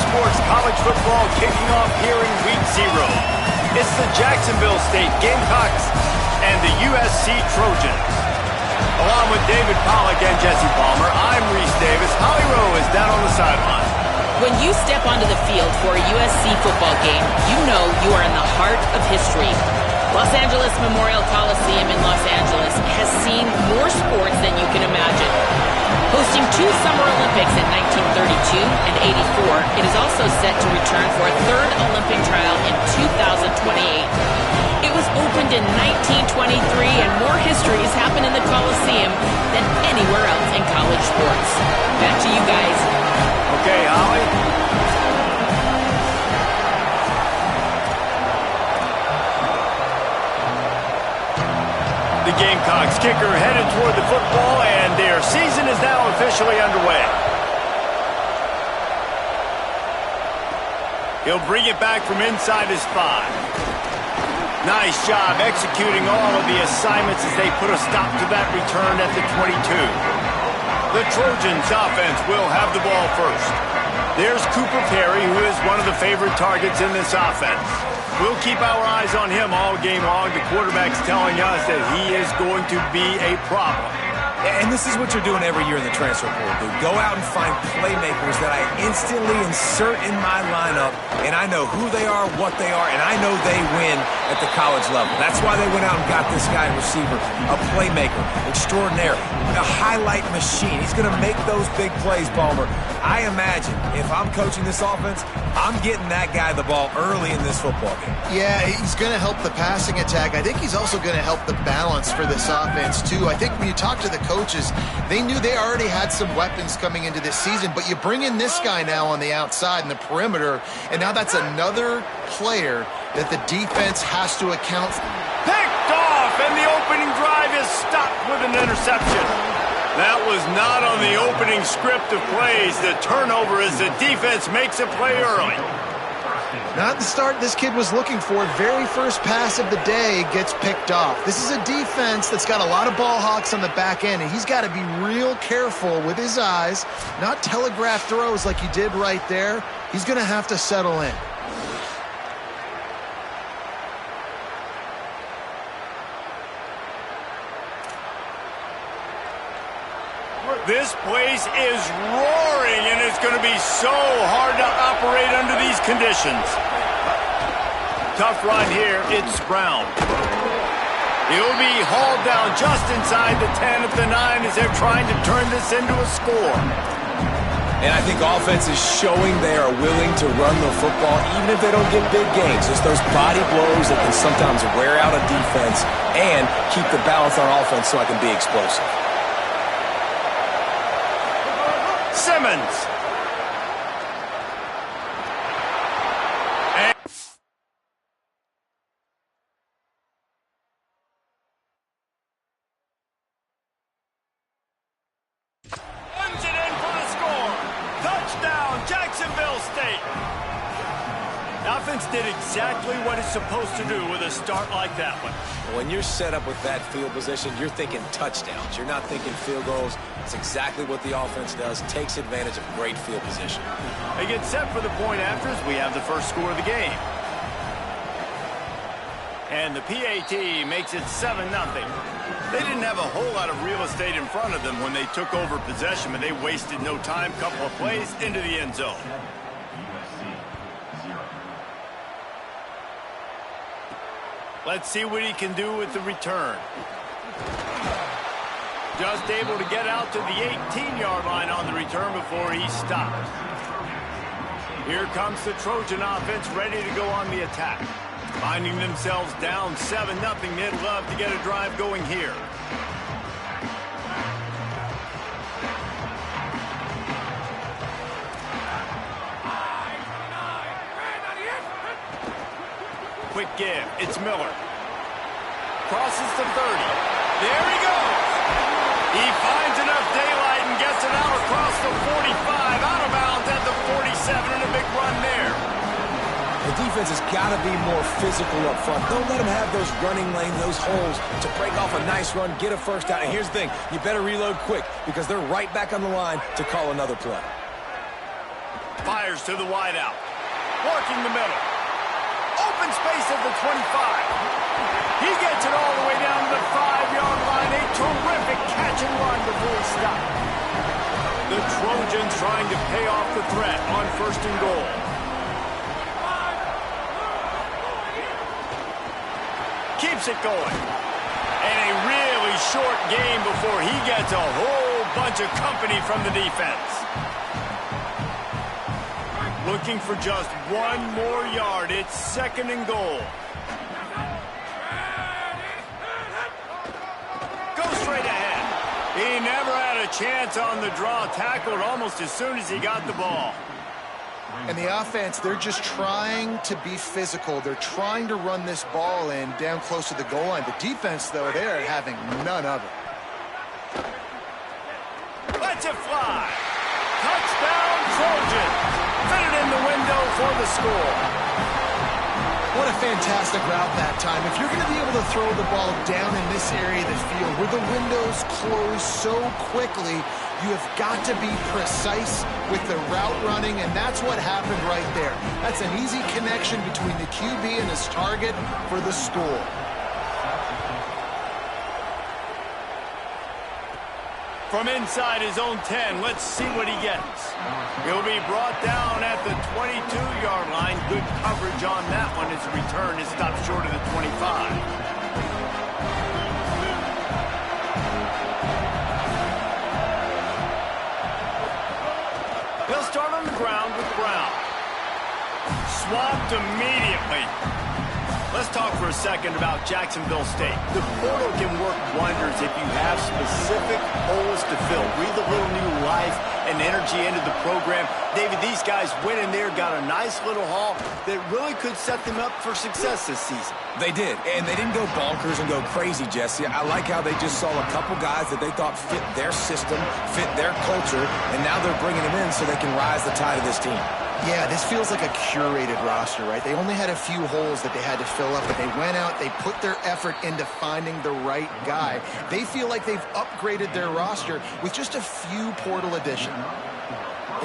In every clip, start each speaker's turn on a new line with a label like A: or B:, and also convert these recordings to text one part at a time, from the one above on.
A: sports, college football kicking off here in week 0. It's the Jacksonville State Gamecocks and the USC Trojans. Along with David Pollack and Jesse Palmer, I'm Reese Davis. Holly Rowe is down on the sideline.
B: When you step onto the field for a USC football game, you know you are in the heart of history. Los Angeles Memorial Coliseum in Los Angeles has seen more sports than you can imagine. Hosting 2 Summer Olympics in 1932 and 84, it is also set to return for a 3rd Olympic trial in 2028. It was opened in 1923, and more history has happened in the Coliseum than anywhere else in college sports. Back to you guys.
A: Okay, Holly. The Gamecocks kicker headed toward the football, and their season is now officially underway. He'll bring it back from inside his 5. Nice job executing all of the assignments as they put a stop to that return at the 22. The Trojans offense will have the ball first. There's Cooper Perry, who is one of the favorite targets in this offense. We'll keep our eyes on him all game long. The quarterback's telling us that he is going to be a problem.
C: And this is what you're doing every year in the transfer portal, dude. Go out and find playmakers that I instantly insert in my lineup, and I know who they are, what they are, and I know they win at the college level. That's why they went out and got this guy receiver, a playmaker, extraordinary, a highlight machine. He's going to make those big plays, Palmer. I imagine if I'm coaching this offense, I'm getting that guy the ball early in this football game.
D: Yeah, he's going to help the passing attack. I think he's also going to help the balance for this offense, too. I think when you talk to the coaches, they knew they already had some weapons coming into this season, but you bring in this guy now on the outside in the perimeter, and now that's another player that the defense has to account for.
A: Picked off, and the opening drive is stopped with an interception. That was not on the opening script of plays. The turnover as the defense makes a play early.
D: Not the start this kid was looking for. Very first pass of the day gets picked off. This is a defense that's got a lot of ball hawks on the back end, and he's got to be real careful with his eyes, not telegraph throws like he did right there. He's going to have to settle in.
A: This place is roaring, and it's going to be so hard to operate under these conditions. Tough run here. It's Brown. He'll be hauled down just inside the 10 at the 9 as they're trying to turn this into a score.
C: And I think offense is showing they are willing to run the football even if they don't get big gains. It's those body blows that can sometimes wear out a defense and keep the balance on offense so I can be explosive.
A: Simmons. Runs it in for the score. Touchdown, Jacksonville State. The offense did exactly what it's supposed to do with a start like that one.
C: When you're set up with that field position, you're thinking touchdowns. You're not thinking field goals. It's exactly what the offense does. Takes advantage of great field position.
A: They get set for the point after as we have the first score of the game. And the PAT makes it 7-0. They didn't have a whole lot of real estate in front of them when they took over possession, but they wasted no time. Couple of plays into the end zone. Let's see what he can do with the return. Just able to get out to the 18-yard line on the return before he stopped. Here comes the Trojan offense ready to go on the attack. Finding themselves down 7-0, they'd love to get a drive going here. Quick give. It's Miller. Crosses the 30. There he goes. He finds enough daylight and gets it out across the 45, out of bounds at the 47, and a big run there.
C: The defense has got to be more physical up front. Don't let them have those running lanes, those holes to break off a nice run, get a first down. And here's the thing, you better reload quick because they're right back on the line to call another play.
A: Fires to the wideout. Working the middle. Open space at the 25. He gets it all the way down to the 5-yard line. A terrific catch and run before he stopped. The Trojans trying to pay off the threat on 1st and goal. Keeps it going. And a really short game before he gets a whole bunch of company from the defense. Looking for just 1 more yard. It's 2nd and goal. Go straight ahead. He never had a chance on the draw. Tackled almost as soon as he got the ball.
D: And the offense, they're just trying to be physical. They're trying to run this ball in down close to the goal line. The defense, though, they're having none of it.
A: Lets it fly. Touchdown, Trojans. Fitted in the window for the score.
D: What a fantastic route that time. If you're going to be able to throw the ball down in this area of the field where the windows close so quickly, you have got to be precise with the route running, and that's what happened right there. That's an easy connection between the QB and his target for the score.
A: From inside his own 10, let's see what he gets. He'll be brought down at the 22-yard line. Good coverage on that one. His return is stopped short of the 25. He'll start on the ground with Brown. Swamped immediately. Let's talk for a second about Jacksonville State. The portal can work wonders if you have specific holes to fill. Breathe a little new life and energy into the program. David, these guys went in there, got a nice little haul that really could set them up for success this season.
C: They did, and they didn't go bonkers and go crazy, Jesse. I like how they just saw a couple guys that they thought fit their system, fit their culture, and now they're bringing them in so they can rise the tide of this team.
D: Yeah, this feels like a curated roster, right? They only had a few holes that they had to fill up, but they went out, they put their effort into finding the right guy. They feel like they've upgraded their roster with just a few portal additions.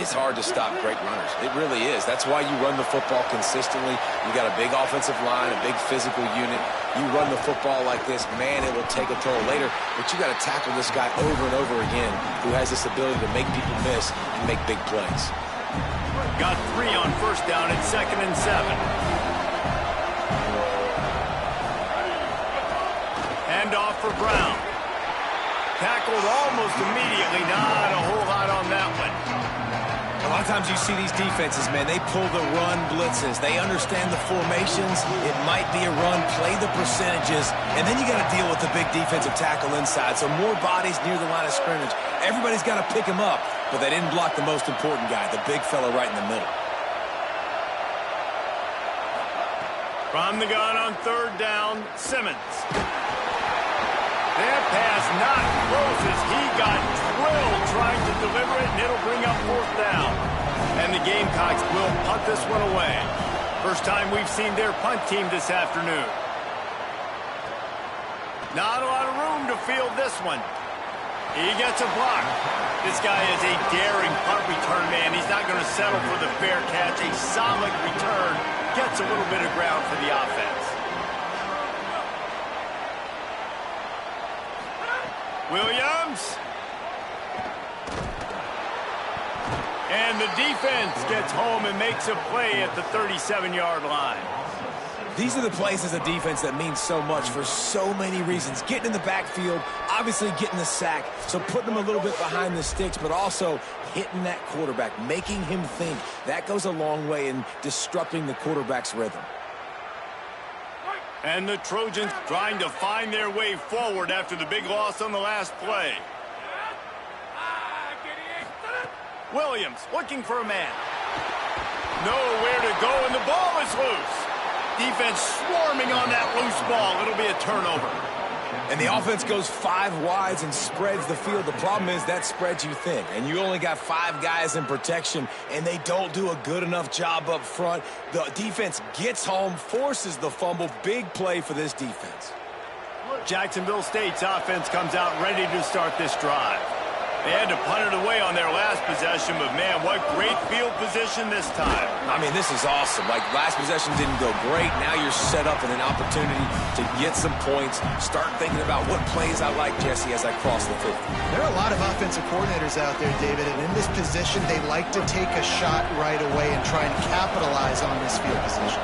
C: It's hard to stop great runners. It really is. That's why you run the football consistently. You got a big offensive line, a big physical unit. You run the football like this, man, it will take a toll later. But you got to tackle this guy over and over again who has this ability to make people miss and make big plays.
A: Got 3 on 1st down at 2nd and 7. Hand off for Brown. Tackled almost immediately. Not a whole lot on that one.
C: A lot of times you see these defenses, man, they pull the run blitzes. They understand the formations. It might be a run, play the percentages, and then you got to deal with the big defensive tackle inside. So more bodies near the line of scrimmage. Everybody's got to pick him up, but they didn't block the most important guy, the big fella right in the middle.
A: From the gun on 3rd down, Simmons. That pass not close as he got drilled trying to deliver it, and it'll bring up 4th down. And the Gamecocks will punt this one away. First time we've seen their punt team this afternoon. Not a lot of room to field this one. He gets a block. This guy is a daring punt return man. He's not going to settle for the fair catch. A solid return gets a little bit of ground for the offense. Williams. And the defense gets home and makes a play at the 37-yard line.
C: These are the plays as a defense that mean so much for so many reasons. Getting in the backfield, obviously getting the sack, so putting them a little bit behind the sticks, but also hitting that quarterback, making him think. That goes a long way in disrupting the quarterback's rhythm.
A: And the Trojans trying to find their way forward after the big loss on the last play. Williams looking for a man. Nowhere to go, and the ball is loose. Defense swarming on that loose ball. It'll be a turnover.
C: And the offense goes 5 wides and spreads the field. The problem is that spreads you thin, and you only got 5 guys in protection, and they don't do a good enough job up front. The defense gets home, forces the fumble. Big play for this defense.
A: Jacksonville State's offense comes out ready to start this drive. They had to punt it away on their last possession, but man, what great field position this time.
C: I mean, this is awesome. Like, last possession didn't go great. Now you're set up in an opportunity to get some points. Start thinking about what plays I like, Jesse, as I cross the 50.
D: There are a lot of offensive coordinators out there, David, and in this position, they like to take a shot right away and try and capitalize on this field position.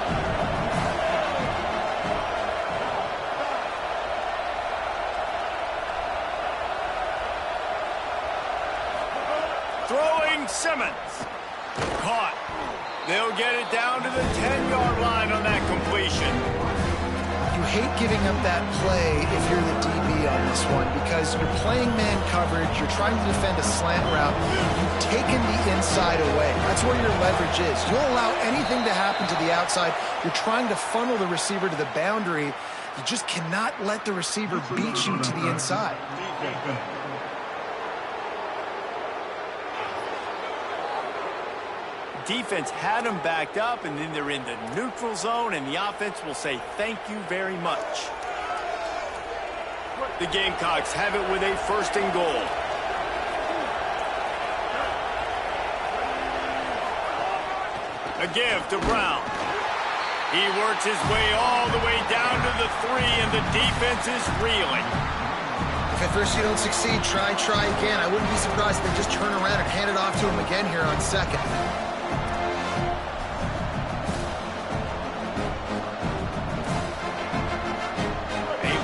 A: Throwing Simmons. Caught. They'll get it down to the 10-yard line on that completion.
D: You hate giving up that play if you're the DB on this one because you're playing man coverage, you're trying to defend a slant route, you've taken the inside away. That's where your leverage is. You'll allow anything to happen to the outside. You're trying to funnel the receiver to the boundary. You just cannot let the receiver beat you to the inside.
A: Defense had them backed up, and then they're in the neutral zone, and the offense will say thank you very much. The Gamecocks have it with a 1st and goal. A give to Brown. He works his way all the way down to the 3, and the defense is reeling.
D: If at first you don't succeed, try again. I wouldn't be surprised if they just turn around and hand it off to him again here on 2nd.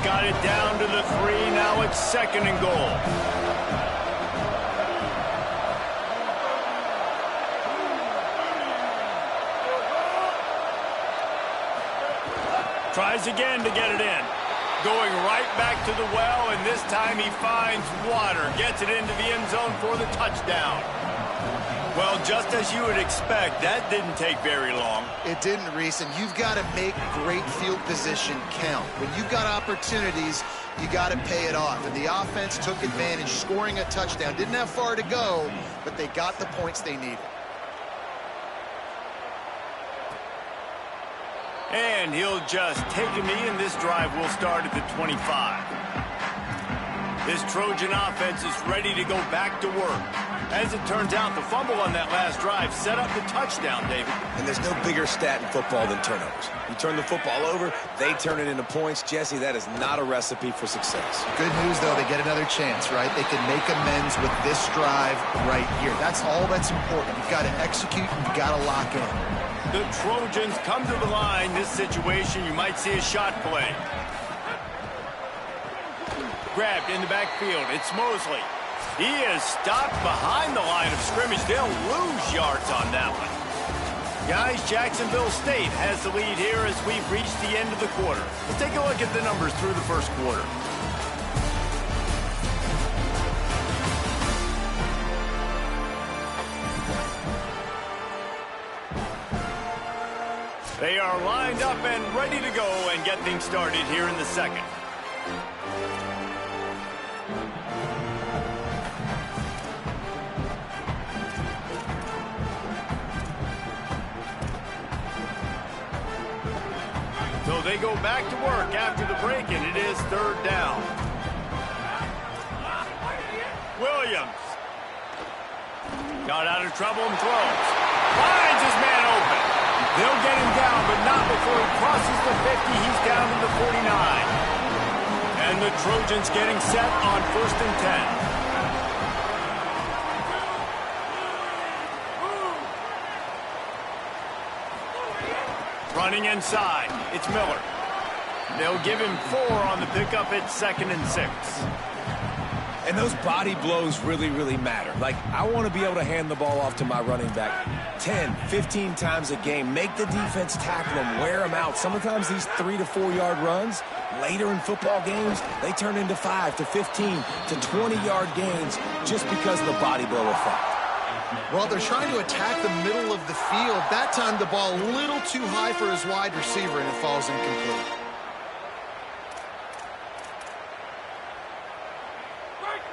A: Got it down to the 3. Now it's 2nd and goal. Tries again to get it in. Going right back to the well, and this time he finds water. Gets it into the end zone for the touchdown. Well, just as you would expect, that didn't take very long.
D: It didn't, Reese, and you've got to make great field position count. When you've got opportunities, you got to pay it off. And the offense took advantage, scoring a touchdown. Didn't have far to go, but they got the points they needed.
A: And he'll just take a knee, and this drive will start at the 25. This Trojan offense is ready to go back to work. As it turns out, the fumble on that last drive set up the touchdown, David.
C: And there's no bigger stat in football than turnovers. You turn the football over, they turn it into points. Jesse, that is not a recipe for success.
D: Good news, though, they get another chance, right? They can make amends with this drive right here. That's all that's important. You've got to execute, and you've got to lock in.
A: The Trojans come to the line. This situation, you might see a shot play. Grabbed in the backfield. It's Mosley. He is stopped behind the line of scrimmage. They'll lose yards on that one. Guys, Jacksonville State has the lead here as we've reached the end of the quarter. Let's take a look at the numbers through the 1st quarter. They are lined up and ready to go and get things started here in the 2nd. So they go back to work after the break, and it is 3rd down. Williams got out of trouble and throws. Finds his man open. They'll get him down, but not before he crosses the 50. He's down to the 49. And the Trojans getting set on 1st and 10. Running inside, it's Miller. They'll give him 4 on the pickup at 2nd and 6.
C: And those body blows really, really matter. Like, I want to be able to hand the ball off to my running back 10, 15 times a game. Make the defense tackle them, wear them out. Sometimes these 3 to 4 yard runs, later in football games, they turn into 5 to 15 to 20-yard gains just because of the body blow effect.
D: Well, they're trying to attack the middle of the field. That time, the ball a little too high for his wide receiver, and it falls incomplete.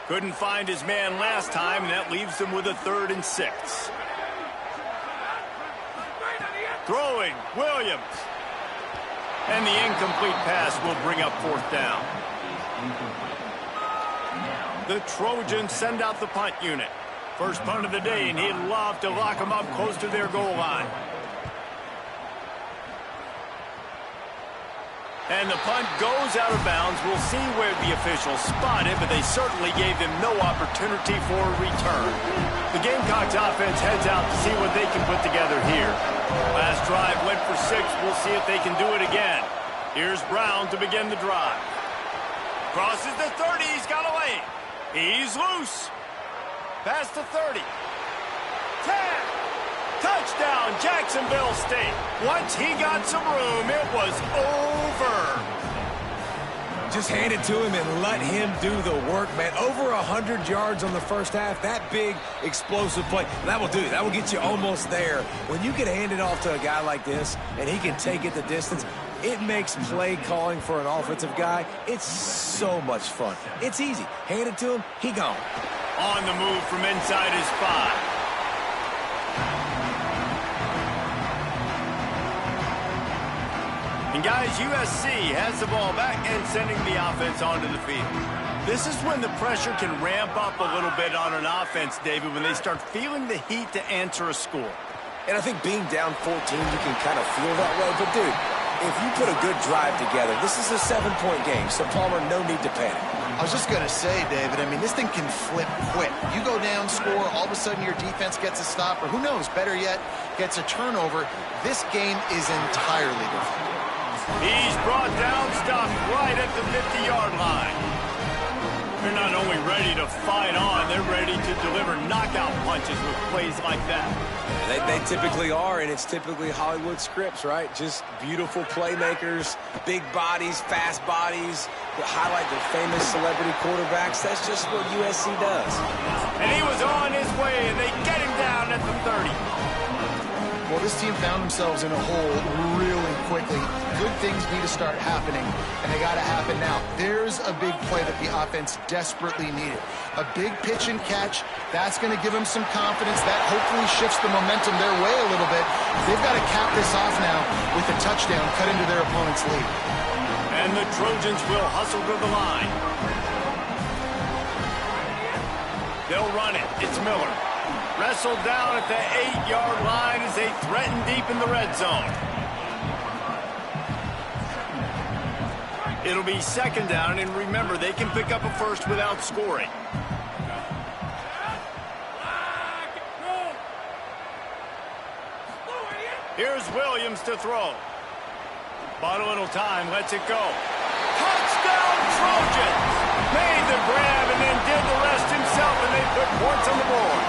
A: Couldn't find his man last time, and that leaves him with a 3rd and 6. Throwing, Williams. And the incomplete pass will bring up 4th down. The Trojans send out the punt unit. First punt of the day, and he'd love to lock them up close to their goal line. And the punt goes out of bounds. We'll see where the officials spot it, but they certainly gave them no opportunity for a return. The Gamecocks offense heads out to see what they can put together here. Last drive went for 6. We'll see if they can do it again. Here's Brown to begin the drive. Crosses the 30. He's got a lane. He's loose. Past the 30. 10. Touchdown, Jacksonville State. Once he got some room, it was over.
C: Just hand it to him and let him do the work, man. Over 100 yards on the first half. That big, explosive play. That will do it. That will get you almost there. When you can hand it off to a guy like this and he can take it the distance, it makes play calling for an offensive guy, it's so much fun. It's easy. Hand it to him, he gone.
A: On the move from inside his 5. And guys, USC has the ball back and sending the offense onto the field. This is when the pressure can ramp up a little bit on an offense, David, when they start feeling the heat to answer a score.
C: And I think being down 14, you can kind of feel that way. But, dude, if you put a good drive together, this is a 7-point game, so Palmer, no need to panic.
D: I was just going to say, David, I mean, this thing can flip quick. You go down, score, all of a sudden your defense gets a stop, or who knows, better yet, gets a turnover. This game is entirely different.
A: He's brought down, stopped right at the 50-yard line. They're not only ready to fight on, they're ready to deliver knockout punches with plays like that.
C: They typically are, and it's typically Hollywood scripts, right? Just beautiful playmakers, big bodies, fast bodies, that highlight their famous celebrity quarterbacks. That's just what USC does.
A: And he was on his way, and they get him down at the 30.
D: Well, this team found themselves in a hole really quickly. Good things need to start happening, and they got to happen now. There's a big play that the offense desperately needed. A big pitch and catch. That's going to give them some confidence. That hopefully shifts the momentum their way a little bit. They've got to cap this off now with a touchdown cut into their opponent's lead.
A: And the Trojans will hustle to the line. They'll run it. It's Miller. Wrestled down at the 8-yard line as they threaten deep in the red zone. It'll be second down, and remember, they can pick up a first without scoring. Here's Williams to throw. Bought a little time, lets it go. Touchdown, Trojans! Made the grab and then did the rest himself, and they put points on the board.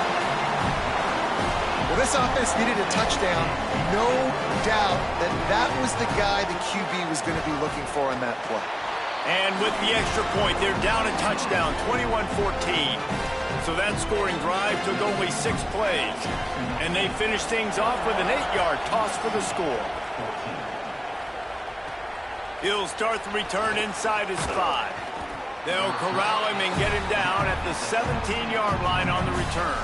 D: Well, this offense needed a touchdown. No doubt that that was the guy the QB was going to be looking for on that play.
A: And with the extra point, they're down a touchdown, 21-14. So that scoring drive took only 6 plays. And they finished things off with an 8-yard toss for the score. He'll start the return inside his 5. They'll corral him and get him down at the 17-yard line on the return.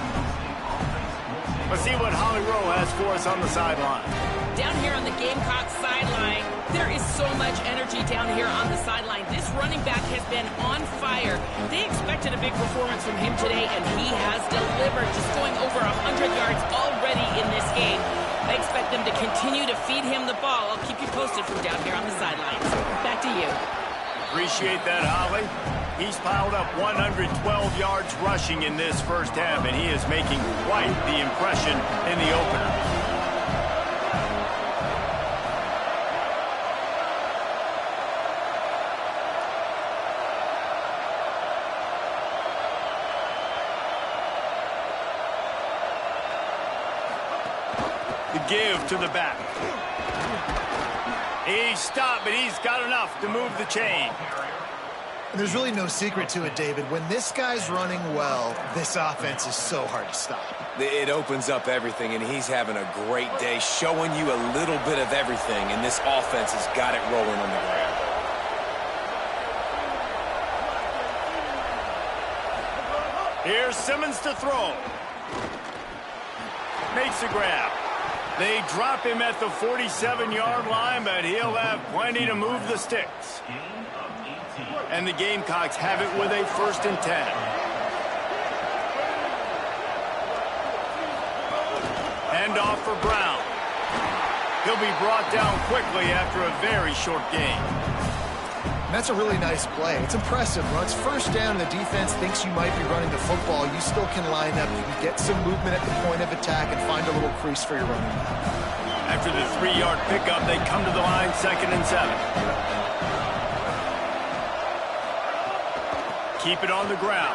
A: Let's see what Holly Rowe has for us on the sideline.
B: Down here on the Gamecocks sideline, there is so much energy down here on the sideline. This running back has been on fire. They expected a big performance from him today, and he has delivered, just going over 100 yards already in this game. I expect them to continue to feed him the ball. I'll keep you posted from down here on the sidelines. Back to you.
A: Appreciate that, Holly. He's piled up 112 yards rushing in this first half, and he is making quite the impression in the opener. The give to the back. He's stopped, but he's got enough to move the chain.
D: And there's really no secret to it, David. When this guy's running well, this offense is so hard to stop.
C: It opens up everything, and he's having a great day, showing you a little bit of everything, and this offense has got it rolling on the ground.
A: Here's Simmons to throw. Makes the grab. They drop him at the 47-yard line, but he'll have plenty to move the sticks. And the Gamecocks have it with a 1st and 10. Handoff for Brown. He'll be brought down quickly after a very short game.
D: And that's a really nice play. It's impressive. When it's first down and the defense thinks you might be running the football, you still can line up. You can get some movement at the point of attack and find a little crease for your running back.
A: After the 3-yard pickup, they come to the line, 2nd and 7. Keep it on the ground.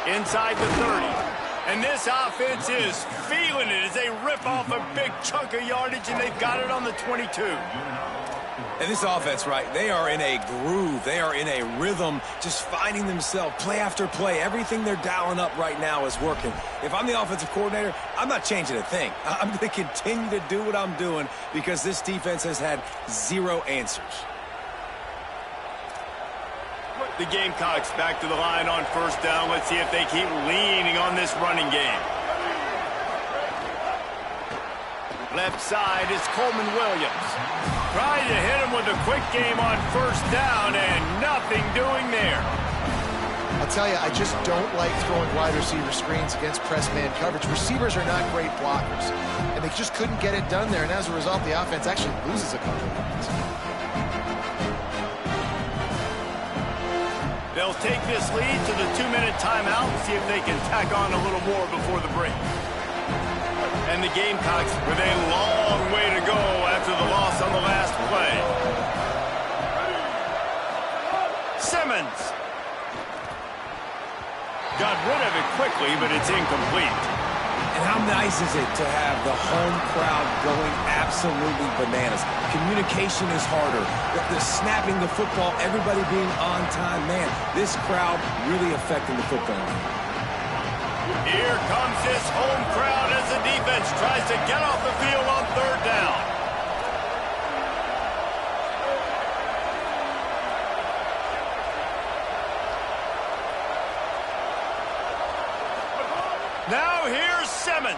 A: Inside the 30. And this offense is feeling it as they rip off a big chunk of yardage, and they've got it on the 22.
C: And this offense, right, they are in a groove. They are in a rhythm, just finding themselves play after play. Everything they're dialing up right now is working. If I'm the offensive coordinator, I'm not changing a thing. I'm going to continue to do what I'm doing because this defense has had 0 answers.
A: The Gamecocks back to the line on 1st down. Let's see if they keep leaning on this running game. Left side is Coleman Williams. Trying to hit him with a quick game on 1st down, and nothing doing there.
D: I'll tell you, I just don't like throwing wide receiver screens against press man coverage. Receivers are not great blockers, and they just couldn't get it done there, and as a result, the offense actually loses a couple of points.
A: They'll take this lead to the 2-minute timeout and see if they can tack on a little more before the break. And the Gamecocks with a long way to go after the loss on the last play. Simmons. Got rid of it quickly, but it's incomplete.
C: And how nice is it to have the home crowd going absolutely bananas? Communication is harder. The snapping the football, everybody being on time. Man, this crowd really affecting the football game.
A: Here comes this home crowd as the defense tries to get off the field on 3rd down. Now here's Simmons.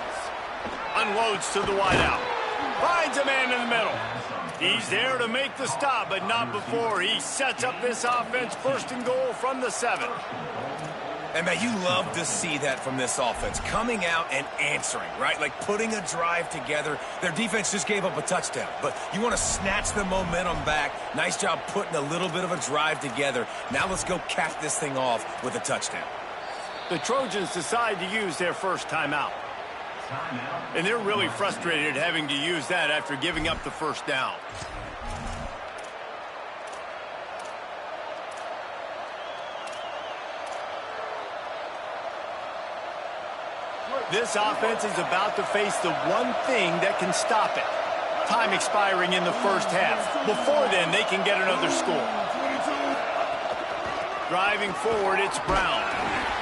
A: Unloads to the wideout. Finds a man in the middle. He's there to make the stop, but not before he sets up this offense 1st and goal from the 7.
C: And, man, you love to see that from this offense, coming out and answering, right? Like putting a drive together. Their defense just gave up a touchdown, but you want to snatch the momentum back. Nice job putting a little bit of a drive together. Now let's go cap this thing off with a touchdown.
A: The Trojans decide to use their first timeout. And they're really frustrated having to use that after giving up the 1st down. This offense is about to face the one thing that can stop it. Time expiring in the 1st half. Before then, they can get another score. Driving forward, it's Brown.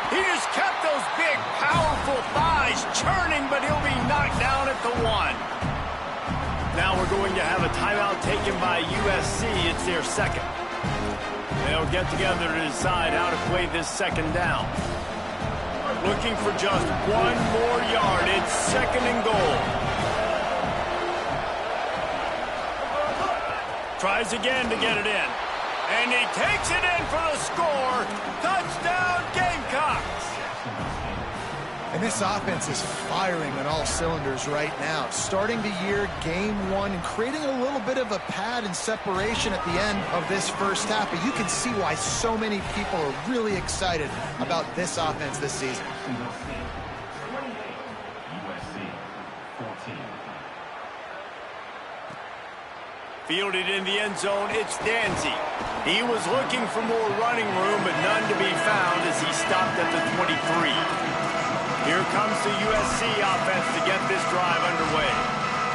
A: He just kept those big, powerful thighs churning, but he'll be knocked down at the 1. Now we're going to have a timeout taken by USC. It's their 2nd. They'll get together to decide how to play this 2nd down. Looking for just 1 more yard. It's 2nd and goal. Tries again to get it in. And he takes it in for the score. Touchdown, Gamecocks.
D: And this offense is firing on all cylinders right now. Starting the year, game 1, and creating a little bit of a pad and separation at the end of this 1st half. But you can see why so many people are really excited about this offense this season.
A: Fielded in the end zone, it's Danzy. He was looking for more running room, but none to be found as he stopped at the 23. Here comes the USC offense to get this drive underway.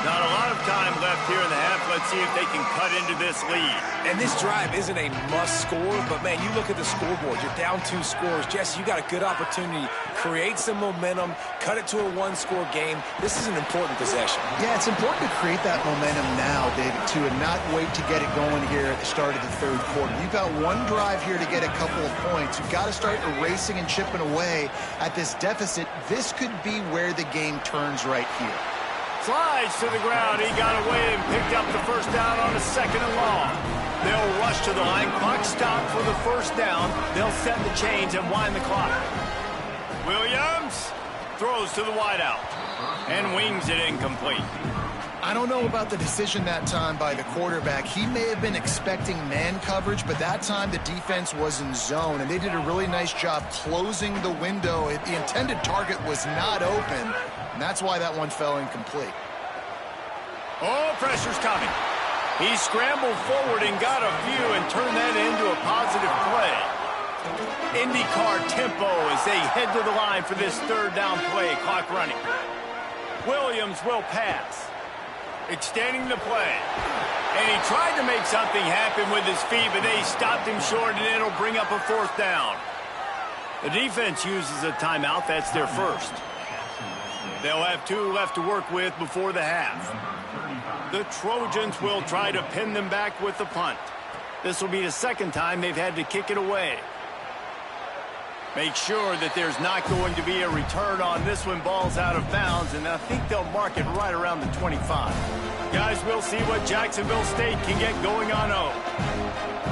A: Not a lot of time left here in the half. Let's see if they can cut into this lead.
C: And this drive isn't a must score, but, man, you look at the scoreboard. You're down 2 scores. Jesse, you got a good opportunity. Create some momentum. Cut it to a 1-score game. This is an important possession.
D: Yeah, it's important to create that momentum now, David, too, and not wait to get it going here at the start of the 3rd quarter. You've got 1 drive here to get a couple of points. You've got to start erasing and chipping away at this deficit. This could be where the game turns right here.
A: Slides to the ground. He got away and picked up the 1st down on a 2nd and long. They'll rush to the line. Clock stopped for the 1st down. They'll set the chains and wind the clock. Williams throws to the wideout. And wings it incomplete.
D: I don't know about the decision that time by the quarterback. He may have been expecting man coverage, but that time the defense was in zone, and they did a really nice job closing the window. The intended target was not open, and that's why that one fell incomplete.
A: Oh, pressure's coming. He scrambled forward and got a few and turned that into a positive play. IndyCar tempo as they head to the line for this third down play. Clock running. Williams will pass. Extending the play. And he tried to make something happen with his feet, but they stopped him short, and it'll bring up a fourth down. The defense uses a timeout. That's their first. They'll have 2 left to work with before the half. The Trojans will try to pin them back with the punt. This will be the second time they've had to kick it away. Make sure that there's not going to be a return on this when ball's out of bounds, and I think they'll mark it right around the 25. Guys, we'll see what Jacksonville State can get going on O.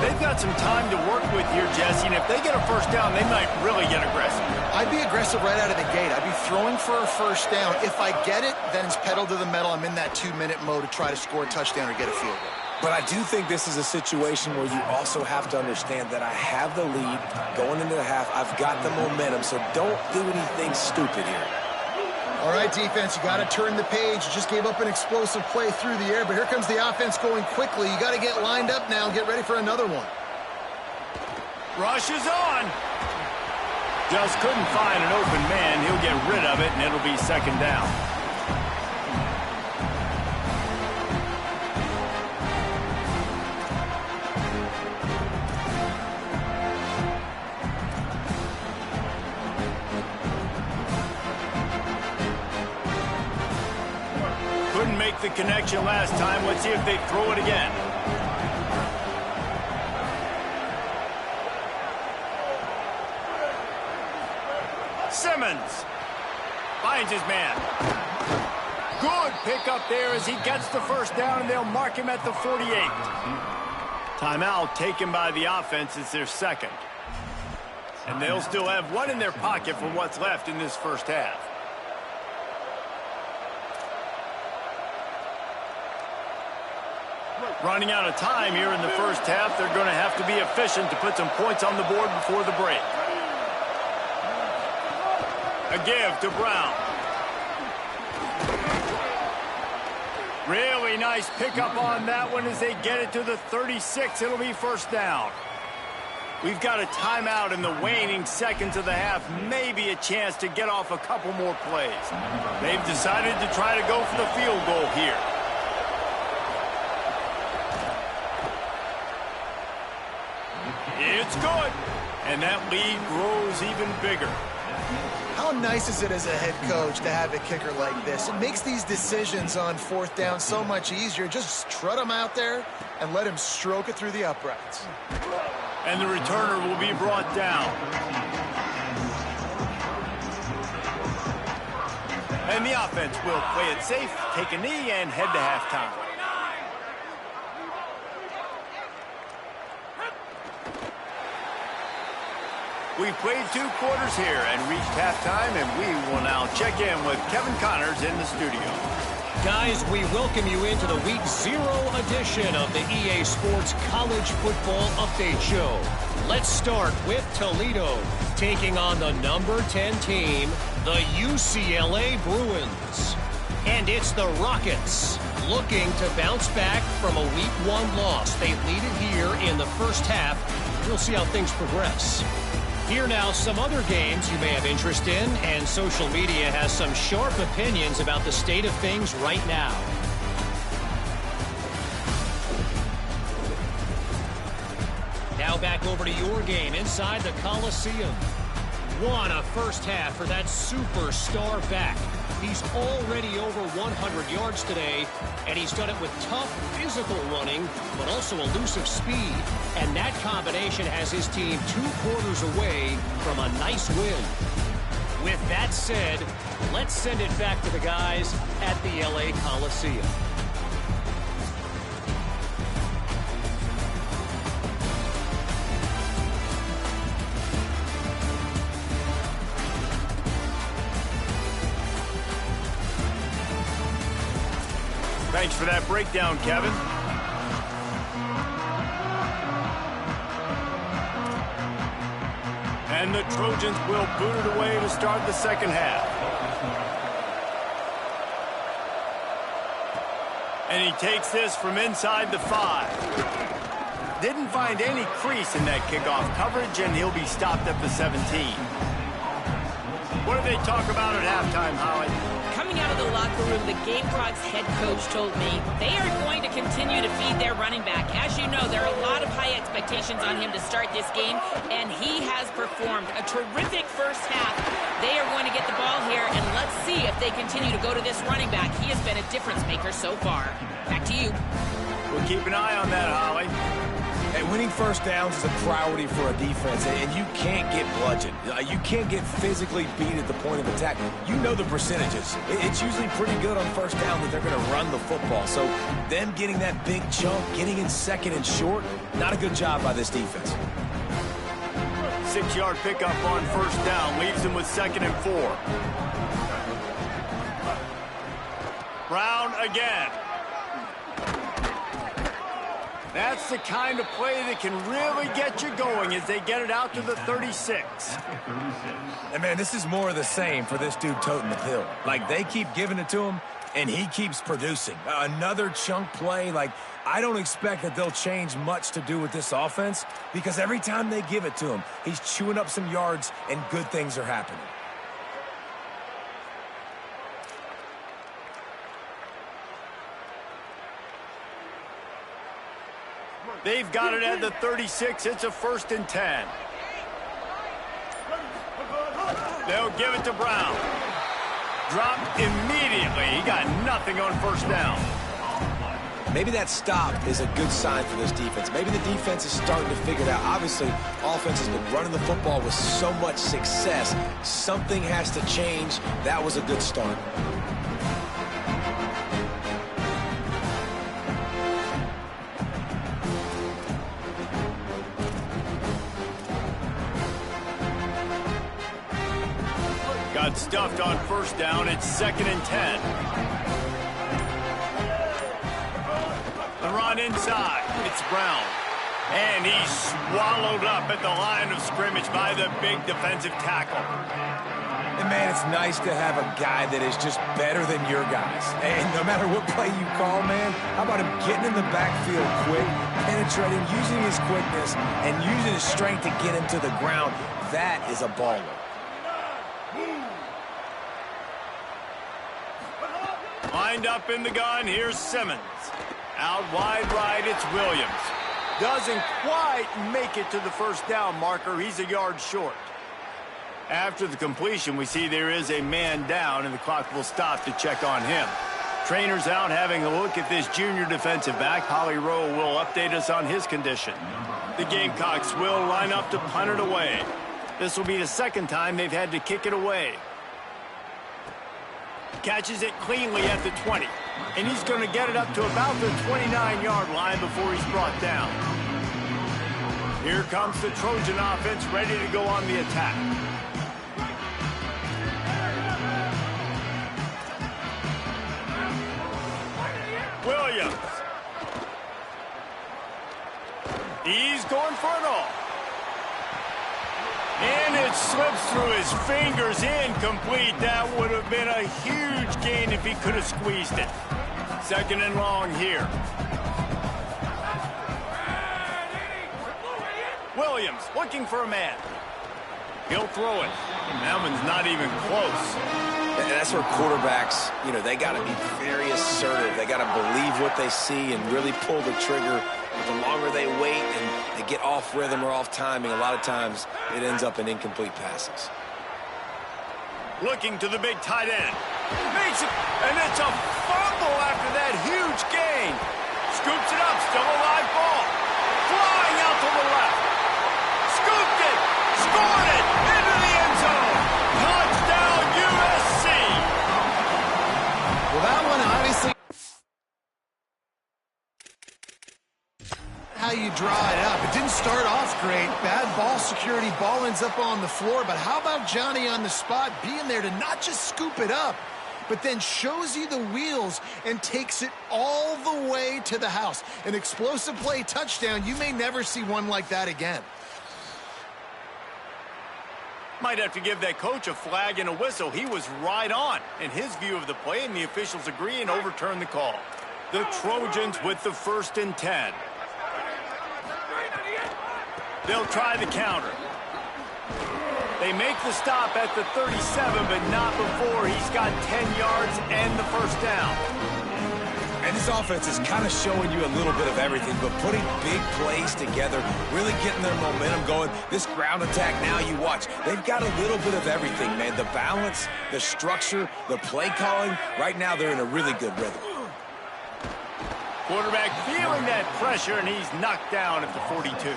A: They've got some time to work with here, Jesse, and if they get a first down, they might really get aggressive.
D: I'd be aggressive right out of the gate. I'd be throwing for a first down. If I get it, then it's pedal to the metal. I'm in that 2-minute mode to try to score a touchdown or get a field goal.
C: But I do think this is a situation where you also have to understand that I have the lead going into the half. I've got the momentum, so don't do anything stupid here.
D: All right, defense, you got to turn the page. You just gave up an explosive play through the air, but here comes the offense going quickly. You got to get lined up now and get ready for another one.
A: Rush is on. Just couldn't find an open man. He'll get rid of it, and it'll be second down. Couldn't make the connection last time. Let's see if they throw it again. Simmons finds his man. Good pick up there as he gets the first down, and they'll mark him at the 48. Timeout taken by the offense. It's their second. And they'll still have one in their pocket for what's left in this first half. Running out of time here in the first half. They're going to have to be efficient to put some points on the board before the break. A give to Brown. Really nice pickup on that one as they get it to the 36. It'll be first down. We've got a timeout in the waning seconds of the half. Maybe a chance to get off a couple more plays. They've decided to try to go for the field goal here. It's good. And that lead grows even bigger.
D: How nice is it as a head coach to have a kicker like this? It makes these decisions on fourth down so much easier. Just trot him out there and let him stroke it through the uprights.
A: And the returner will be brought down. And the offense will play it safe, take a knee, and head to halftime. We've played 2 quarters here and reached halftime, and we will now check in with Kevin Connors in the studio.
E: Guys, we welcome you into the Week 0 edition of the EA Sports College Football Update Show. Let's start with Toledo, taking on the number 10 team, the UCLA Bruins. And it's the Rockets, looking to bounce back from a Week 1 loss. They lead it here in the first half. We'll see how things progress. Here now, some other games you may have interest in, and social media has some sharp opinions about the state of things right now. Now back over to your game inside the Coliseum. What a first half for that superstar back. He's already over 100 yards today, and he's done it with tough physical running, but also elusive speed. And that combination has his team 2 quarters away from a nice win. With that said, let's send it back to the guys at the LA Coliseum.
A: Thanks for that breakdown, Kevin. And the Trojans will boot it away to start the second half. And he takes this from inside the 5. Didn't find any crease in that kickoff coverage, and he'll be stopped at the 17. What did they talk about at halftime, Holly?
B: Coming out of the locker room, the Gamecocks head coach told me they are going to continue to feed their running back. As you know, there are a lot of high expectations on him to start this game, and he has performed a terrific first half. They are going to get the ball here, and let's see if they continue to go to this running back. He has been a difference maker so far. Back to you.
A: We'll keep an eye on that, Holly.
C: And winning first downs is a priority for a defense, and you can't get bludgeoned. You can't get physically beat at the point of attack. You know the percentages. It's usually pretty good on first down that they're going to run the football. So them getting that big chunk, getting in second and short, not a good job by this defense.
A: 6-yard pickup on first down leaves them with 2nd and 4. Brown again. That's the kind of play that can really get you going as they get it out to the 36.
C: And, man, this is more of the same for this dude toting the pill. Like, they keep giving it to him, and he keeps producing. Another chunk play. Like, I don't expect that they'll change much to do with this offense because every time they give it to him, he's chewing up some yards, and good things are happening.
A: They've got it at the 36. It's a 1st and 10. They'll give it to Brown. Dropped immediately. He got nothing on first down.
C: Maybe that stop is a good sign for this defense. Maybe the defense is starting to figure it out. Obviously, offense has been running the football with so much success. Something has to change. That was a good start.
A: Got stuffed on first down. It's 2nd and 10. The run inside. It's Brown. And he's swallowed up at the line of scrimmage by the big defensive tackle.
C: And, man, it's nice to have a guy that is just better than your guys. And no matter what play you call, man, how about him getting in the backfield quick, penetrating, using his quickness, and using his strength to get him to the ground? That is a baller.
A: Lined up in the gun, here's Simmons. Out wide right, it's Williams. Doesn't quite make it to the first down marker. He's a yard short. After the completion, we see there is a man down, and the clock will stop to check on him. Trainer's out having a look at this junior defensive back. Holly Rowe will update us on his condition. The Gamecocks will line up to punt it away. This will be the 2nd time they've had to kick it away. Catches it cleanly at the 20. And he's going to get it up to about the 29-yard line before he's brought down. Here comes the Trojan offense ready to go on the attack. Williams. He's going for it all. And it slips through his fingers, incomplete. That would have been a huge gain if he could have squeezed it. 2nd and long here. Williams looking for a man. He'll throw it. That one's not even close.
C: And that's where quarterbacks, they got to be very assertive. They got to believe what they see and really pull the trigger. But the longer they wait and they get off rhythm or off timing, a lot of times it ends up in incomplete passes.
A: Looking to the big tight end. Makes it, and it's a fumble after that huge gain. Scoops it up, still a live ball. Flying out to the left. Scooped it, scored it, into the end zone. Touchdown, USC.
D: Well, that one obviously... how you draw it up. It didn't start off great. Bad ball security. Ball ends up on the floor. But how about Johnny on the spot being there to not just scoop it up, but then shows you the wheels and takes it all the way to the house. An explosive play touchdown. You may never see one like that again.
A: Might have to give that coach a flag and a whistle. He was right on in his view of the play, and the officials agree and overturn the call. The Trojans with the 1st and 10. They'll try the counter. They make the stop at the 37, but not before he's got 10 yards and the first down.
C: And this offense is kind of showing you a little bit of everything, but putting big plays together, really getting their momentum going. This ground attack now, you watch. They've got a little bit of everything, man. The balance, the structure, the play calling. Right now, they're in a really good rhythm.
A: Quarterback feeling that pressure, and he's knocked down at the 42.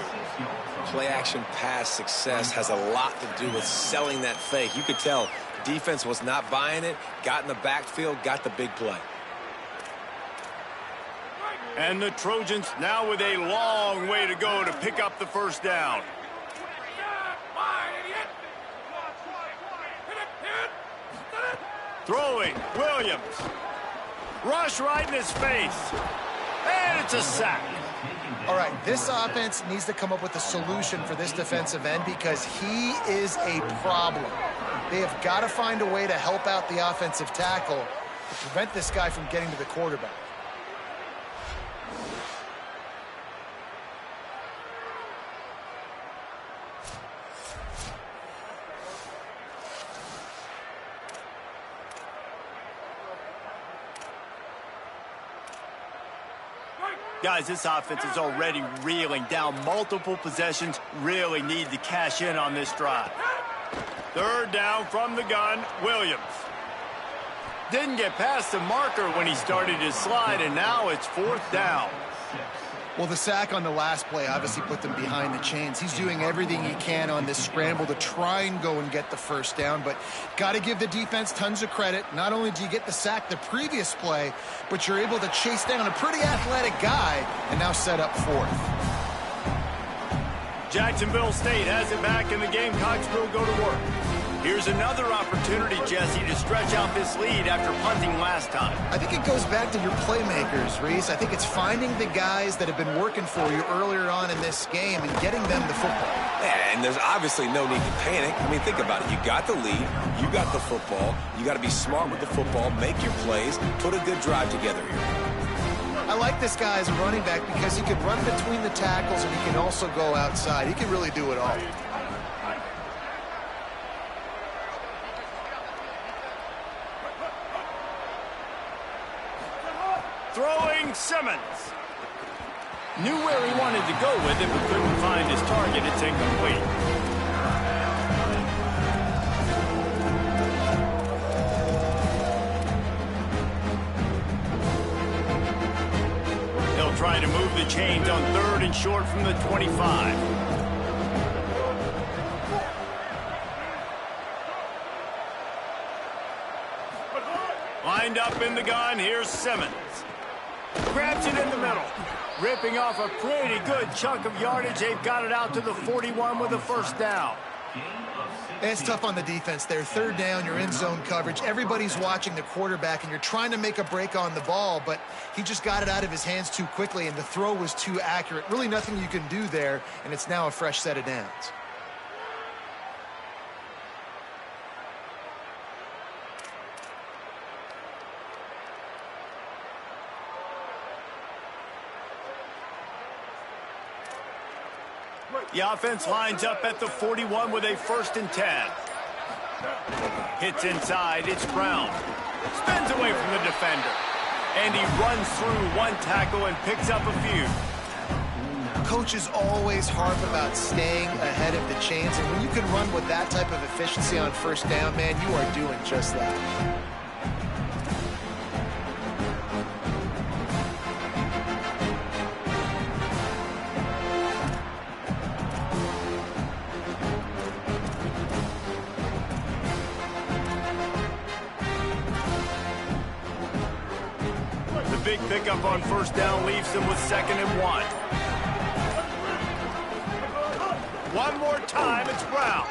C: Play-action pass success has a lot to do with selling that fake. You could tell defense was not buying it, got in the backfield, got the big play.
A: And the Trojans now with a long way to go to pick up the first down. Throwing, Williams. Rush right in his face. And it's a sack.
D: All right, this offense needs to come up with a solution for this defensive end because he is a problem. They have got to find a way to help out the offensive tackle to prevent this guy from getting to the quarterback.
A: Guys, this offense is already reeling down multiple possessions. Really need to cash in on this drive. 3rd down from the gun, Williams. Didn't get past the marker when he started his slide, and now it's 4th down.
D: Well, the sack on the last play obviously put them behind the chains. He's doing everything he can on this scramble to try and go and get the first down, but got to give the defense tons of credit. Not only do you get the sack the previous play, but you're able to chase down a pretty athletic guy and now set up 4th.
A: Jacksonville State has it back, and the Gamecocks will go to work. Here's another opportunity, Jesse, to stretch out this lead after punting last time.
D: I think it goes back to your playmakers, Reese. I think it's finding the guys that have been working for you earlier on in this game and getting them the football.
C: Yeah, and there's obviously no need to panic. I mean, think about it. You got the lead. You got the football. You got to be smart with the football, make your plays, put a good drive together here.
D: I like this guy as a running back because he can run between the tackles and he can also go outside. He can really do it all.
A: Throwing Simmons. Knew where he wanted to go with it, but couldn't find his target. It's incomplete. They'll try to move the chains on 3rd and short from the 25. Lined up in the gun, here's Simmons. Grabs it in the middle. Ripping off a pretty good chunk of yardage. They've got it out to the 41 with a first down.
D: And it's tough on the defense there. 3rd down, you're in zone coverage. Everybody's watching the quarterback, and you're trying to make a break on the ball, but he just got it out of his hands too quickly, and the throw was too accurate. Really nothing you can do there, and it's now a fresh set of downs.
A: The offense lines up at the 41 with a 1st and 10. Hits inside, it's Brown. Spins away from the defender. And he runs through one tackle and picks up a few.
D: Coaches always harp about staying ahead of the chains, and when you can run with that type of efficiency on 1st down, man, you are doing just that.
A: Big pickup on 1st down leaves them with 2nd and 1. One more time, it's Brown.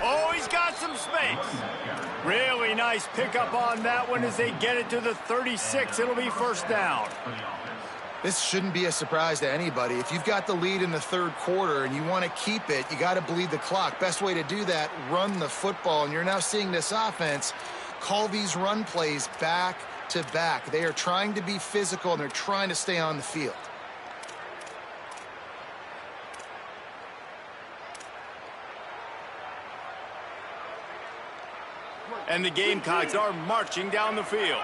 A: Oh, he's got some space. Really nice pickup on that one as they get it to the 36. It'll be first down.
D: This shouldn't be a surprise to anybody. If you've got the lead in the third quarter and you want to keep it, you got to bleed the clock. Best way to do that, run the football. And you're now seeing this offense call these run plays back to back. They are trying to be physical, and they're trying to stay on the field.
A: And the Gamecocks are marching down the field.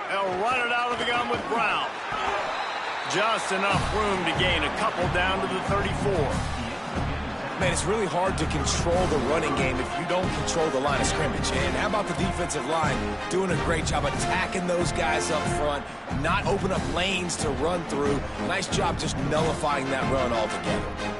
A: They'll run it out of the gun with Brown. Just enough room to gain a couple down to the 34.
C: Man, it's really hard to control the running game if you don't control the line of scrimmage. And how about the defensive line doing a great job attacking those guys up front, not open up lanes to run through. Nice job just nullifying that run altogether.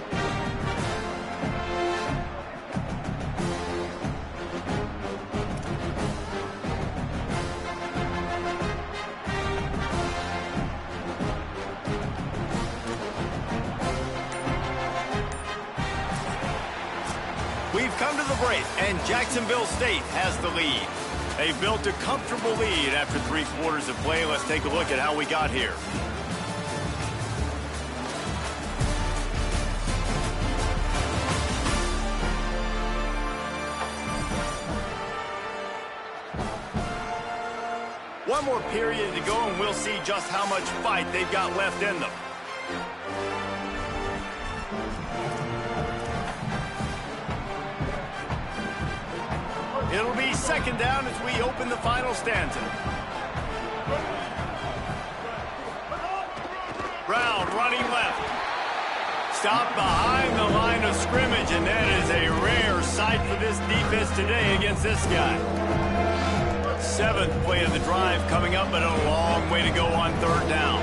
A: We've come to the break, and Jacksonville State has the lead. They've built a comfortable lead after 3 quarters of play. Let's take a look at how we got here. One more period to go, and we'll see just how much fight they've got left in them. It'll be second down as we open the final stanza. Brown running left. Stopped behind the line of scrimmage, and that is a rare sight for this defense today against this guy. 7th play of the drive coming up, but a long way to go on third down.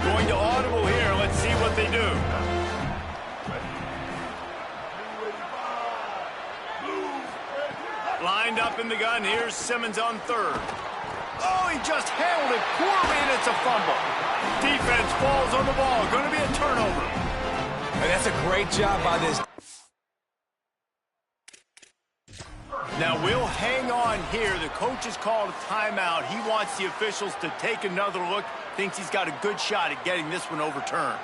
A: Going to audible here. Let's see what they do. Lined up in the gun. Here's Simmons on third. Oh, he just handled it poorly, and it's a fumble. Defense falls on the ball. Going to be a turnover.
C: And that's a great job by this.
A: Now, we'll hang on here. The coach has called a timeout. He wants the officials to take another look. Thinks he's got a good shot at getting this one overturned.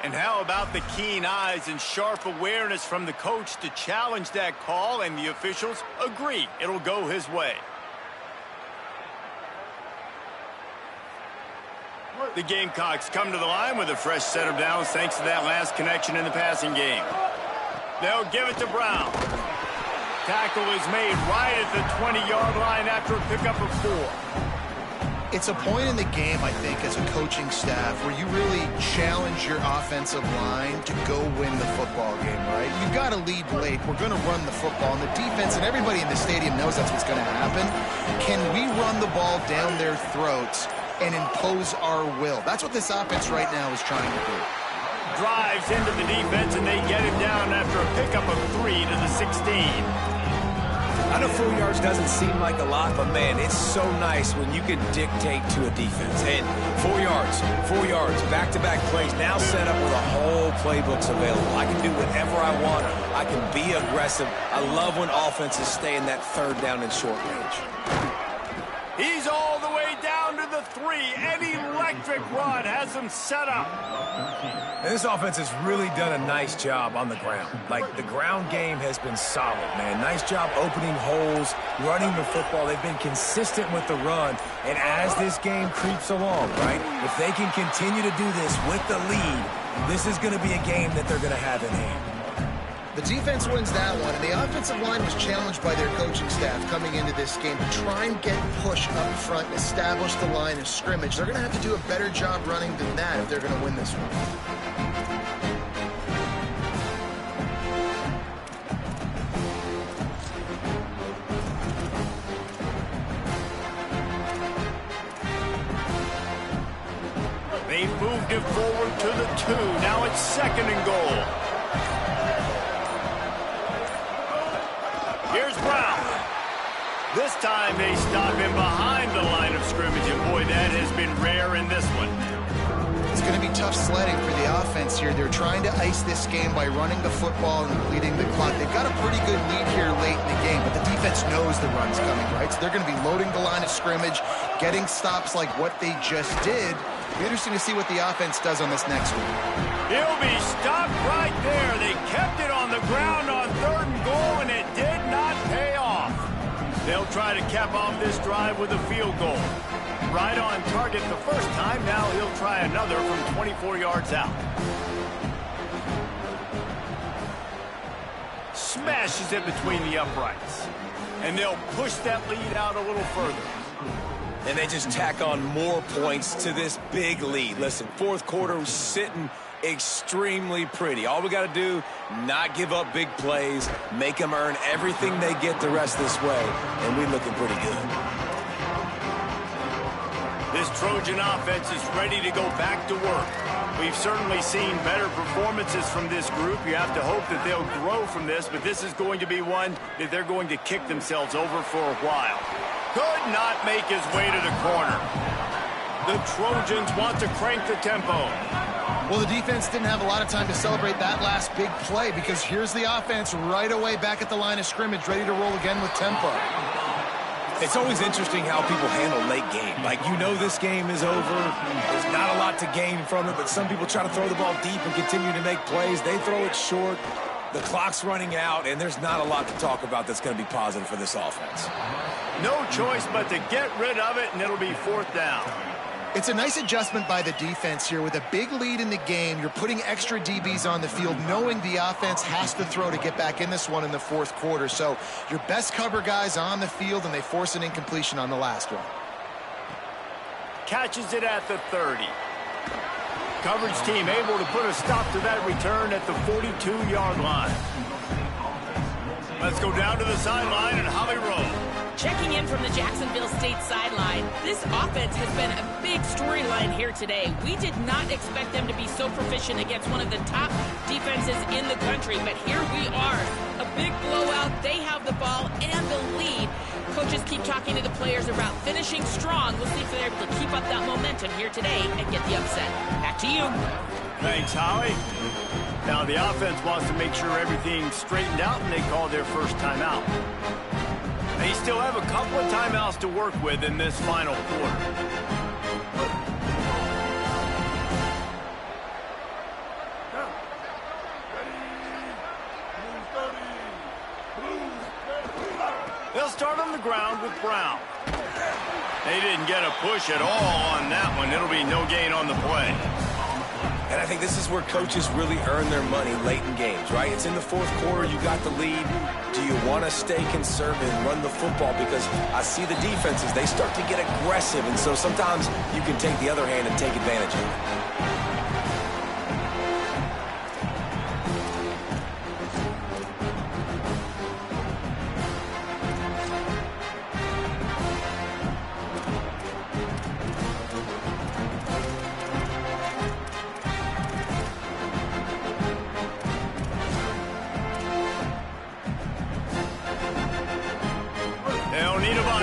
A: And how about the keen eyes and sharp awareness from the coach to challenge that call, and the officials agree it'll go his way. The Gamecocks come to the line with a fresh set of downs thanks to that last connection in the passing game. They'll give it to Brown. Tackle is made right at the 20-yard line after a pickup of 4.
D: It's a point in the game, I think, as a coaching staff where you really challenge your offensive line to go win the football game, right? You've got to lead late. We're going to run the football. And the defense and everybody in the stadium knows that's what's going to happen. Can we run the ball down their throats and impose our will? That's what this offense right now is trying to do.
A: Drives into the defense, and they get it down after a pickup of 3 to the 16.
C: I know 4 yards doesn't seem like a lot, but, man, it's so nice when you can dictate to a defense. And 4 yards, back-to-back plays, now set up with a whole playbooks available. I can do whatever I want. I can be aggressive. I love when offenses stay in that third down and short range.
A: He's all the way down to the 3. An electric run has him set up.
C: And this offense has really done a nice job on the ground. Like, the ground game has been solid, man. Nice job opening holes, running the football. They've been consistent with the run. And as this game creeps along, right, if they can continue to do this with the lead, this is going to be a game that they're going to have in hand.
D: The defense wins that one, and the offensive line was challenged by their coaching staff coming into this game to try and get push up front and establish the line of scrimmage. They're going to have to do a better job running than that if they're going to win this one.
A: They moved it forward to the 2. Now it's 2nd and goal. Here's Brown. This time they stop him behind the line of scrimmage, and boy, that has been rare in this one.
D: It's going to be tough sledding for the offense here. They're trying to ice this game by running the football and bleeding the clock. They've got a pretty good lead here late in the game, but the defense knows the run's coming, right? So they're going to be loading the line of scrimmage, getting stops like what they just did. It'll be interesting to see what the offense does on this next one.
A: He'll be stopped right there. They kept it on the ground on 3rd and goal, and it did not pay off. They'll try to cap off this drive with a field goal. Right on target the first time. Now he'll try another from 24 yards out. Smashes it between the uprights. And they'll push that lead out a little further.
C: And they just tack on more points to this big lead. Listen, 4th quarter was sitting extremely pretty. All we got to do, not give up big plays, make them earn everything they get the rest this way, and we're looking pretty good.
A: This Trojan offense is ready to go back to work. We've certainly seen better performances from this group. You have to hope that they'll grow from this, but this is going to be one that they're going to kick themselves over for a while. Could not make his way to the corner. The Trojans want to crank the tempo.
D: Well, the defense didn't have a lot of time to celebrate that last big play because here's the offense right away back at the line of scrimmage, ready to roll again with tempo.
C: It's always interesting how people handle late game. Like, you know this game is over. There's not a lot to gain from it, but some people try to throw the ball deep and continue to make plays. They throw it short. The clock's running out, and there's not a lot to talk about that's going to be positive for this offense.
A: No choice but to get rid of it, and it'll be 4th down.
D: It's a nice adjustment by the defense here. With a big lead in the game, you're putting extra DBs on the field, knowing the offense has to throw to get back in this one in the 4th quarter. So your best cover guys on the field, and they force an incompletion on the last one.
A: Catches it at the 30. Coverage team able to put a stop to that return at the 42-yard line. Let's go down to the sideline and Holly Rowe.
B: Checking in from the Jacksonville State sideline, this offense has been a big storyline here today. We did not expect them to be so proficient against one of the top defenses in the country, but here we are. A big blowout. They have the ball and the lead. Coaches keep talking to the players about finishing strong. We'll see if they're able to keep up that momentum here today and get the upset. Back to you.
A: Thanks, Howie. Now the offense wants to make sure everything's straightened out, and they call their first timeout. They still have a couple of timeouts to work with in this final quarter. They'll start on the ground with Brown. They didn't get a push at all on that one. It'll be no gain on the play.
C: And I think this is where coaches really earn their money late in games, right? It's in the 4th quarter. You got the lead. Do you want to stay conservative and run the football? Because I see the defenses, they start to get aggressive. And so sometimes you can take the other hand and take advantage of it.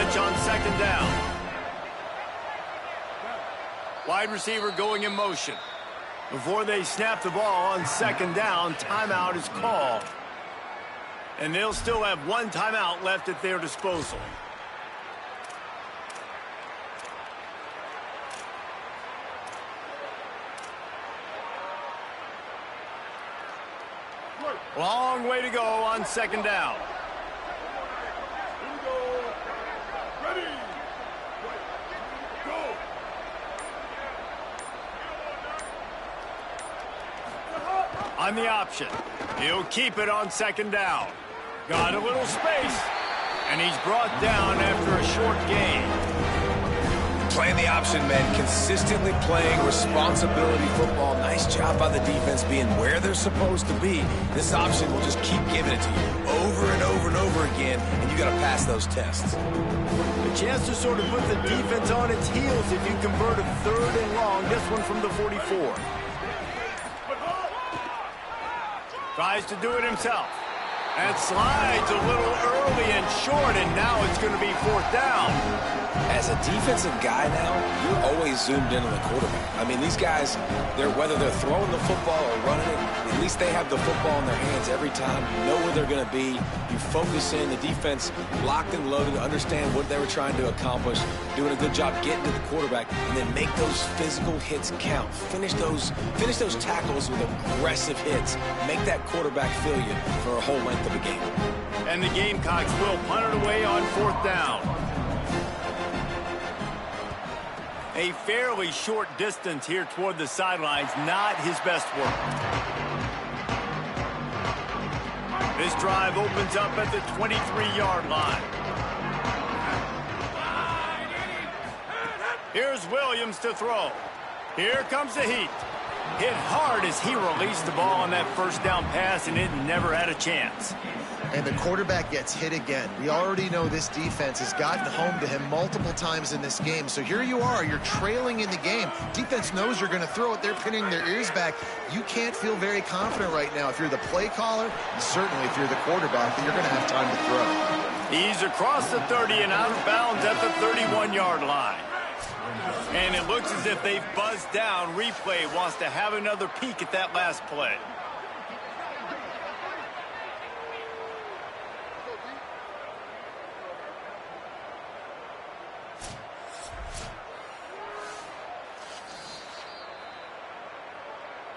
A: On 2nd down. Wide receiver going in motion. Before they snap the ball on 2nd down, timeout is called. And they'll still have one timeout left at their disposal. Long way to go on 2nd down. On the option. He'll keep it on 2nd down. Got a little space. And he's brought down after a short gain.
C: Playing the option, man. Consistently playing responsibility football. Nice job by the defense being where they're supposed to be. This option will just keep giving it to you over and over and over again, and you got to pass those tests.
A: A chance to sort of put the defense on its heels if you convert a 3rd and long. This one from the 44. Tries to do it himself. And slides a little early and short, and now it's going to be 4th down.
C: As a defensive guy now, you're always zoomed in on the quarterback. I mean, these guys, whether they're throwing the football or running it, at least they have the football in their hands every time. You know where they're going to be. You focus in. The defense locked and loaded to understand what they were trying to accomplish, doing a good job getting to the quarterback, and then make those physical hits count. Finish those tackles with aggressive hits. Make that quarterback feel you for a whole length of a game.
A: And the Gamecocks will punt it away on 4th down. A fairly short distance here toward the sidelines, not his best work. This drive opens up at the 23-yard line. Here's Williams to throw. Here comes the heat. Hit hard as he released the ball on that 1st down pass, and it never had a chance.
D: And the quarterback gets hit again. We already know this defense has gotten home to him multiple times in this game. So here you are, you're trailing in the game. Defense knows you're going to throw it. They're pinning their ears back. You can't feel very confident right now if you're the play caller, and certainly if you're the quarterback, that you're going to have time to throw.
A: He's across the 30 and out of bounds at the 31-yard line. And it looks as if they've buzzed down. Replay wants to have another peek at that last play.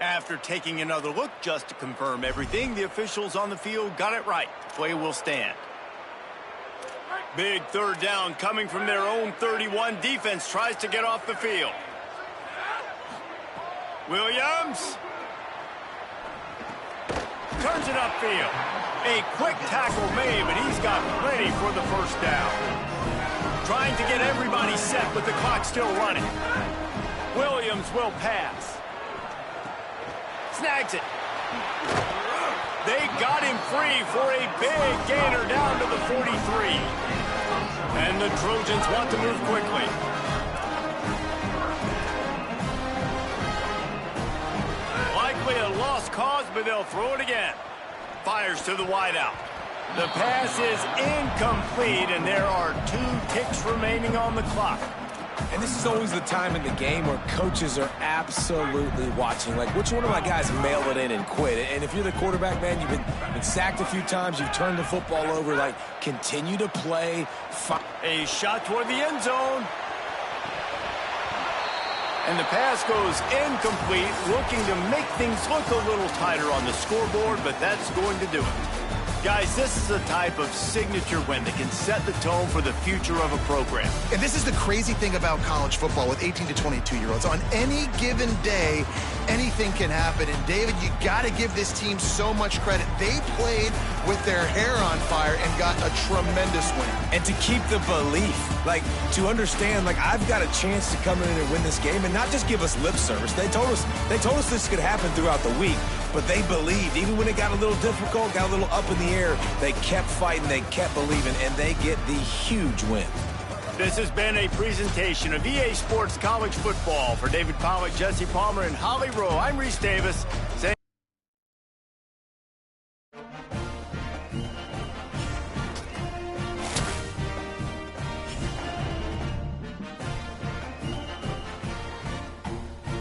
A: After taking another look just to confirm everything, the officials on the field got it right. Play will stand. Big 3rd down coming from their own 31. Defense tries to get off the field. Williams turns it upfield. A quick tackle made, but he's got plenty for the 1st down. Trying to get everybody set with the clock still running. Williams will pass. Snags it. They got him free for a big gainer down to the 43. And the Trojans want to move quickly. Likely a lost cause, but they'll throw it again. Fires to the wideout. The pass is incomplete, and there are 2 ticks remaining on the clock.
C: And this is always the time in the game where coaches are absolutely watching. Like, which one of my guys mail it in and quit? And if you're the quarterback, man, you've been sacked a few times, you've turned the football over, like, continue to play.
A: A shot toward the end zone. And the pass goes incomplete, looking to make things look a little tighter on the scoreboard, but that's going to do it. Guys, this is the type of signature win that can set the tone for the future of a program.
D: And this is the crazy thing about college football with 18 to 22-year-olds. On any given day, anything can happen. And, David, you got to give this team so much credit. They played with their hair on fire and got a tremendous win.
C: And to keep the belief, like, to understand, like, I've got a chance to come in and win this game and not just give us lip service. They told us this could happen throughout the week. But they believed. Even when it got a little difficult, got a little up in the air, they kept fighting, they kept believing, and they get the huge win.
A: This has been a presentation of EA Sports College Football. For David Pollack, Jesse Palmer, and Holly Rowe, I'm Reese Davis.